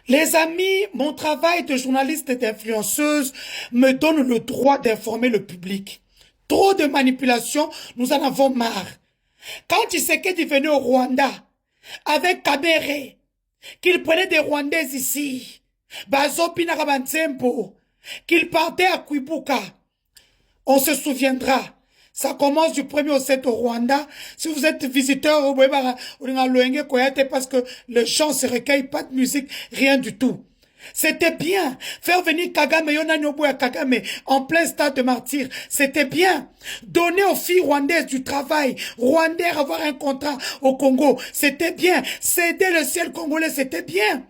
Les amis, mon travail de journaliste et d'influenceuse me donne le droit d'informer le public. Trop de manipulation, nous en avons marre. Quand Tshisekedi est venu au Rwanda, avec Kabere, qu'il prenait des Rwandais ici, Bazo Pinarabanzempo, qu'il partait à Kwibuka, on se souviendra. Ça commence du 1er au 7 au Rwanda. Si vous êtes visiteur, parce que les gens se recueillent, pas de musique, rien du tout. C'était bien. Faire venir Kagame, Yonanyoboya Kagame, en plein stade de martyr, c'était bien. Donner aux filles rwandaises du travail, rwandais avoir un contrat au Congo, c'était bien. Céder le ciel congolais, c'était bien.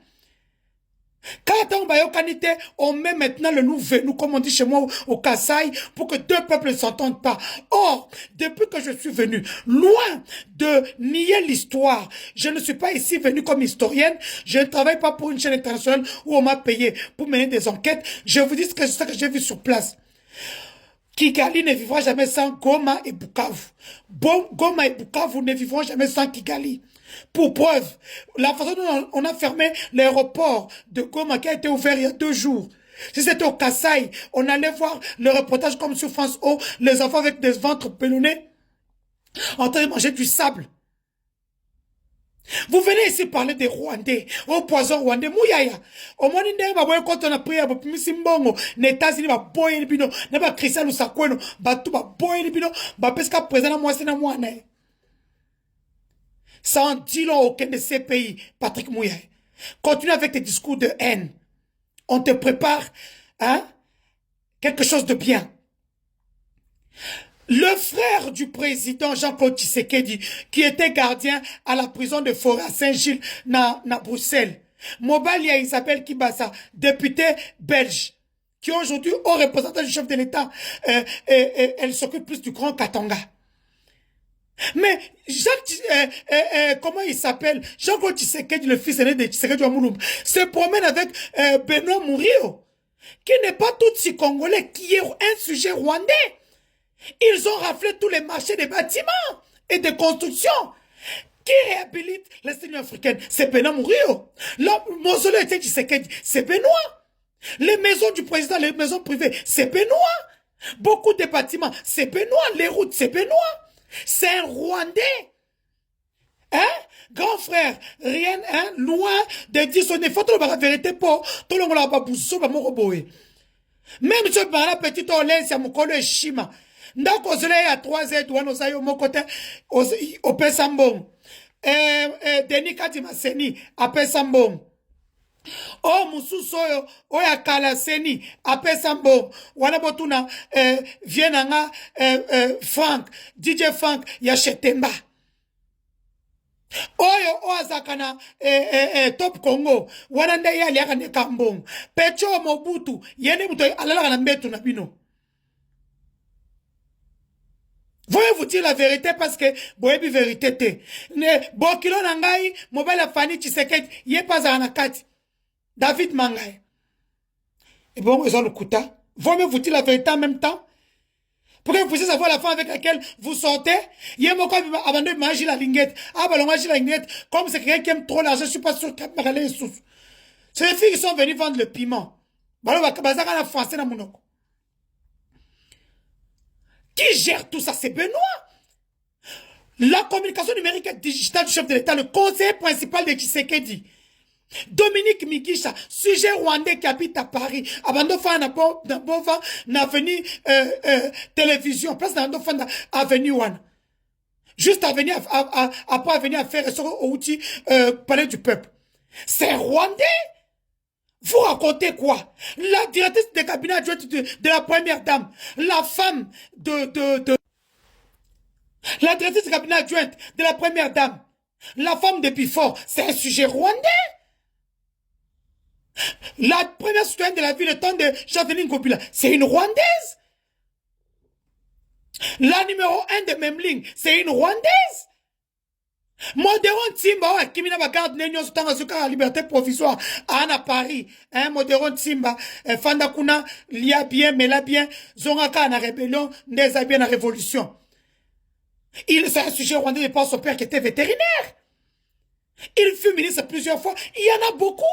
Quand on met maintenant le nous venu, comme on dit chez moi au Kasaï, pour que deux peuples ne s'entendent pas. Or, depuis que je suis venu, loin de nier l'histoire, je ne suis pas ici venu comme historienne, je ne travaille pas pour une chaîne internationale où on m'a payé pour mener des enquêtes. Je vous dis ce que c'est ça que j'ai vu sur place. Kigali ne vivra jamais sans Goma et Bukavu. Goma et Bukavu ne vivront jamais sans Kigali. Pour preuve, la façon dont on a fermé l'aéroport de Goma qui a été ouvert il y a 2 jours. Si c'était au Kasaï, on allait voir le reportage comme sur France O, les enfants avec des ventres pelonnés en train de manger du sable. Vous venez ici parler des Rwandais, au poison rwandais, mouyaya. Au moins, quand on a pris à Simbongo, les États-Unis, boye bino, n'a Christian ou Sakweno, tout boye bino, pesca présent à moi, c'est à moi, ça en dit long aucun de ces pays, Patrick Mouyaye. Continue avec tes discours de haine. On te prépare, hein, quelque chose de bien. Le frère du président Jean-Claude Tshisekedi, qui était gardien à la prison de Forêt à Saint-Gilles, na Bruxelles. Mobalia Isabelle Kibasa, députée belge, qui aujourd'hui, au représentant du chef de l'État, elle s'occupe plus du Grand Katanga. Mais Jacques, comment il s'appelle? Jean-Claude Tshisekedi, le fils aîné de Tshisekedi Ouamoulou, se promène avec Benoît Mourio, qui n'est pas tout si congolais, qui est un sujet rwandais. Ils ont raflé tous les marchés des bâtiments et des constructions. Qui réhabilite les Union africaine? C'est Benoît Mourio. Le mausolée de Tshisekedi, c'est Benoît. Les maisons du président, les maisons privées, c'est Benoît. Beaucoup de bâtiments, c'est Benoît. Les routes, c'est Benoît. C'est un Rwandais. Hein? Grand frère, rien, hein, loin de dire son effort, tout la vérité pour tout le monde a pas boussou, pas mon roboé. Même ce bala petit olé, c'est mon collègue Shima. Donc, au soleil à 3 heures, douane aux aïeux, mon côté, au Pessambon. Denis Kadima Seni, à Pessambon. Oh, Moussoussoyo, oh, ya Kalaseni, à Pessambon. Wanabotuna, Vienanga, Frank, DJ Frank, ya Chetemba. Oyo oazakana top Congo wanande ya liaka ne kambong Pecho Mobutu yene muto alalaka na mbetu na bino. Voyez vous dire la vérité parce que boyebi vérité te. Ne bokilo na ngai mobile Fani Tshisekedi ye pas na kati. David Mangai. Et bon ils ont le kuta. Voyez vous dire la vérité en même temps. Pour que vous puissiez savoir la femme avec laquelle vous sortez, il y a beaucoup abandonné de manger la linguette. Ah, bah, on mange la linguette. Comme c'est quelqu'un qui aime trop l'argent, je suis pas sûr qu'elle m'a les sous. C'est les filles qui sont venues vendre le piment. Bah, on va baser la français dans mon oncle. Qui gère tout ça? C'est Benoît. La communication numérique et digitale du chef de l'État, le conseiller principal de Tshisekedi. Dominique Migisha, sujet rwandais qui habite à Paris. Abandofa n'a venu télévision, place d'Abandofa n'a venu one. Juste à venir après à venir à faire au outil palais du peuple. C'est rwandais. Vous racontez quoi? La directrice de cabinet adjointe de la première dame, la femme la directrice de cabinet adjointe de la première dame, la femme de Bifort, c'est un sujet rwandais. La première citoyenne de la ville, le temps de Chanteline Ngobila, c'est une Rwandaise. La numéro 1 de Memling, c'est une Rwandaise. Modéron Timba, qui m'a garde l'union sur la liberté provisoire, à Paris, hein, Modéron Timba, Fandakuna, lia bien, mais là bien, Zongaka na rébellion, Neza bien la révolution. Il, c'est un sujet rwandais, il pense son père qui était vétérinaire. Il fut ministre plusieurs fois, il y en a beaucoup.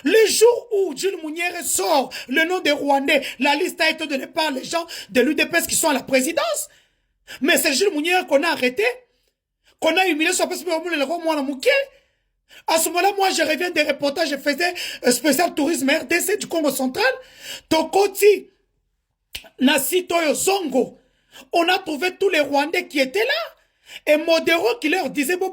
Le jour où Jules Mounière sort le nom des Rwandais, la liste a été donnée par les gens de l'UDPS qui sont à la présidence. Mais c'est Jules Mounière qu'on a arrêté, qu'on a humilié sur le roi Mouana Mouké. À ce moment-là, moi, je reviens des reportages, je faisais un spécial tourisme RDC du Congo central. Tokoti, Nasi Toyo Zongo. On a trouvé tous les Rwandais qui étaient là. Et Modero qui leur disait, tous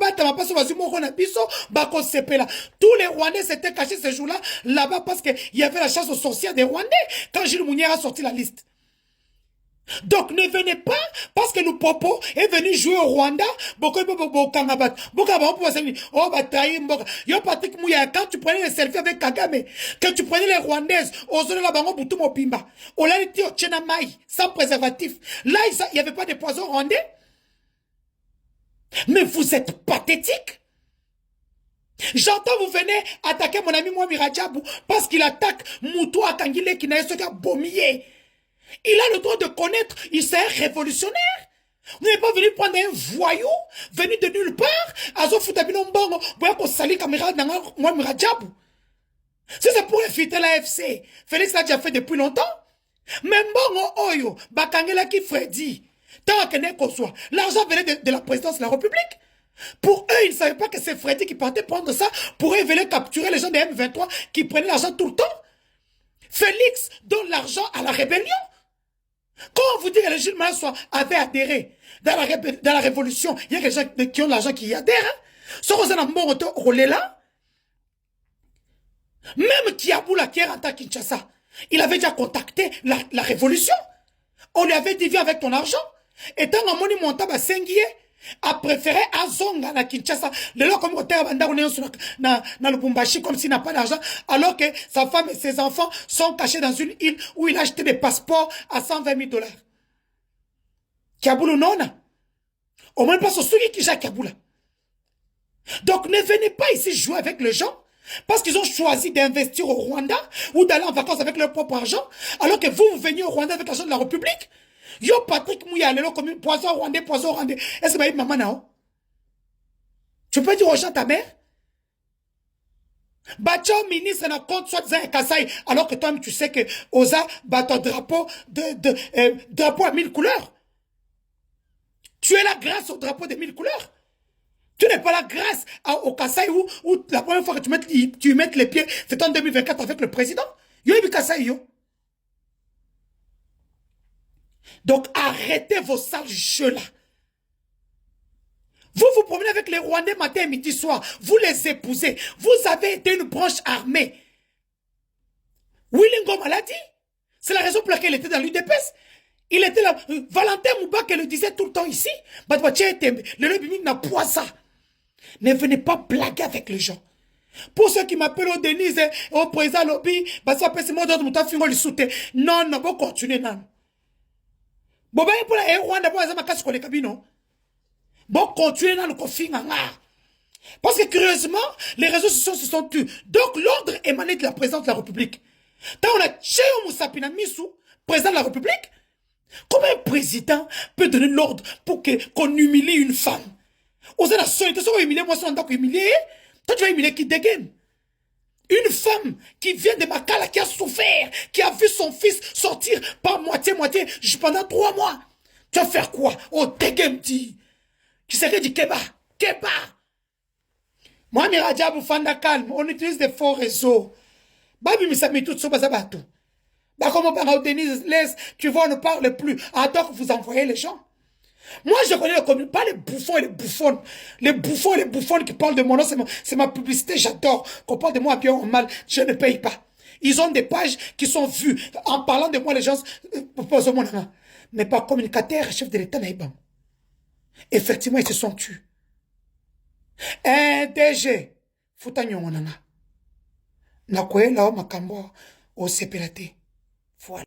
les Rwandais s'étaient cachés ce jour-là, là-bas, parce qu'il y avait la chasse aux sorcières des Rwandais, quand Gilles Mounière a sorti la liste. Donc ne venez pas parce que nous Popo est venu jouer au Rwanda. Yo Patrick Mouya, quand tu prenais les selfies avec Kagame, quand tu prenais les Rwandaises, la bango butu mopimba, sans préservatif. Là, il n'y avait pas de poison rwandais. Mais vous êtes pathétique. J'entends vous venez attaquer mon ami Mohamed Radjabou parce qu'il attaque Moutou Akangile qui n'a pas bomier. Il a le droit de connaître, il s'est révolutionnaire. Vous n'êtes pas venu prendre un voyou, venu de nulle part, azo futabino mbongo, boya ko sali caméra nanga Mohamed Radjabou. Si c'est pour éviter la FC, Félix l'a déjà fait depuis longtemps. Mais mbongo oyo, bakangela ki Freddy, tant que n'est qu'on soit, l'argent venait de la présidence de la République. Pour eux, ils ne savaient pas que c'est Freddy qui partait prendre ça pour venir capturer les gens des M23 qui prenaient l'argent tout le temps. Félix donne l'argent à la rébellion. Quand on vous dit que les Gilles Malassois avaient adhéré dans la révolution, il y a des gens qui ont l'argent qui y adhèrent. Même Kiaboula qui est rentré à Kinshasa, il avait déjà contacté la révolution. On lui avait dit, viens avec ton argent. Et tant que Moni Montaba Senguier a préféré Azonga na Kinshasa, le lot comme na Lubumbashi comme s'il n'a pas d'argent, alors que sa femme et ses enfants sont cachés dans une île où il a acheté des passeports à 120 000 $. Kiaboulou nona. Au moins pas ce souci qui jette Kiaboula. Donc ne venez pas ici jouer avec les gens parce qu'ils ont choisi d'investir au Rwanda ou d'aller en vacances avec leur propre argent, alors que vous veniez au Rwanda avec l'argent de la République. Yo Patrick Mouya, comme poisson rwandais, poisson rwandais. Est-ce que maman nao? Tu peux dire aux gens ta mère? Bacho ministre n'a compte soit Zé Kassai, alors que toi tu sais que Oza bat ton drapeau drapeau à 1000 couleurs. Tu es là grâce au drapeau de 1000 couleurs. Tu n'es pas là grâce au Kassai où la première fois que tu mets les pieds, c'est en 2024 avec le président. Yo ebi Kassai yo. Donc arrêtez vos sales jeux là. Vous vous promenez avec les Rwandais matin et midi soir. Vous les épousez. Vous avez été une branche armée. Willy Ngoma l'a dit. C'est la raison pour laquelle il était dans l'UDPS. Il était là. Valentin Moubak le disait tout le temps ici. Le n'a pas ça. Ne venez pas blaguer avec les gens. Pour ceux qui m'appellent au Denise, au président Lobby, ça peut se montrer dans mon soutien. Non, non, vous continuez, non. Bon, ben, pour la Rwanda, bon, ça m'a cassé les cabines. Bon, continuez dans le confinement. Parce que curieusement, les réseaux sociaux se sont tus. Donc, l'ordre émané de la présidente de la République. Quand on a Tchéo Moussapina Missou, président de la République, comment un président peut donner l'ordre pour qu'on humilie une femme? Aux la solité, ça va humilier, moi, ça, on doit humilier. Toi, tu vas humilier qui dégaine? Une femme qui vient de Makala, qui a souffert, qui a vu son fils sortir par moitié pendant 3 mois. Tu vas faire quoi? Oh, dégaine, dit. Qui serait dit Keba? Keba! Moi, Miradja, vous faites calme. On utilise des faux réseaux. Babi, mais ça met tout ça, ça va tout. Bah, comment on Denise, laisse, tu vois, on ne parle plus. Attends que vous envoyez les gens. Moi, je connais les communes, pas les bouffons et les bouffonnes. Les bouffons et les bouffonnes qui parlent de mon nom, c'est ma publicité, j'adore. Qu'on parle de moi bien ou mal, je ne paye pas. Ils ont des pages qui sont vues. En parlant de moi, les gens posent mon nom. Mais pas communicateur, chef de l'État, naïbam. Effectivement, ils se sont tués. Un DG, Fouta Nyongonanga. Nakoye lao makambo au CPLAT. Voilà.